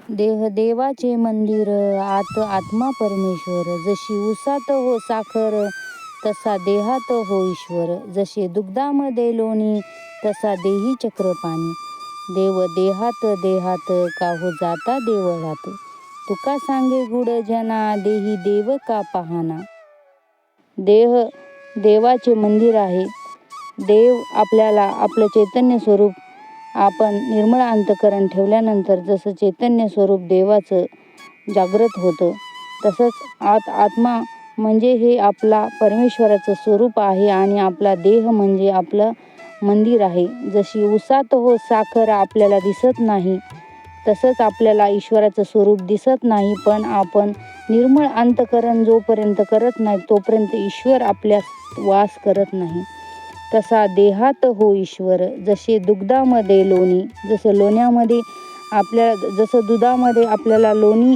देह देवाचे मंदिर, आत आत्मा परमेश्वर. जशी उसात हो साखर, तसा देहात हो ईश्वर. जसे दुग्धामध्ये लोणी, तसा देही चक्रपाणी. देव देहात देहात, का हो जाता देवळात. तुका सांगे गुढ जना, देही देव का पाहना. देह देवाचे मंदिर आहे. देव आपल्याला आपलं चैतन्य स्वरूप, आपण निर्मळ अंतःकरण ठेवल्यानंतर जसं चैतन्य स्वरूप देवाचं जागृत होतं, तसंच आत आत्मा म्हणजे हे आपला परमेश्वराचं स्वरूप आहे आणि आपला देह म्हणजे आपलं मंदिर आहे. जशी उसात हो साखर आपल्याला दिसत नाही, तसंच आपल्याला ईश्वराचं स्वरूप दिसत नाही, पण आपण निर्मळ अंतःकरण जोपर्यंत करत नाही तोपर्यंत ईश्वर आपल्यात वास करत नाही. तसा देहात हो ईश्वर. जसे दुग्धामध्ये लोणी, जसं लोण्यामध्ये जसं दुधामध्ये आपल्याला लोणी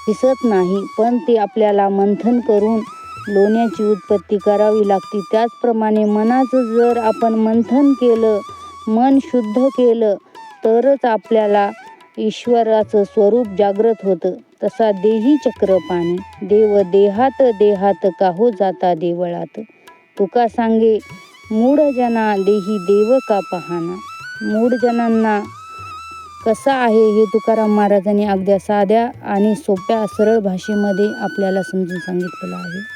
दिसत नाही, पण ते आपल्याला मंथन करून लोण्याची उत्पत्ती करावी लागते. त्याचप्रमाणे मनाचं जर आपण मंथन केलं, मन शुद्ध केलं, तरच आपल्याला ईश्वराचं स्वरूप जागृत होतं. तसा देही चक्रपाणी. देव देहात देहात, का हो जाता देवळात. तुका सांगे मूढ जना, देही देव का पाहना. मूढ जनांना कसा आहे हे तुकाराम महाराजांनी अगदी साध्या आणि सोप्या सरळ भाषेमध्ये आपल्याला समजून सांगितलेलं आहे.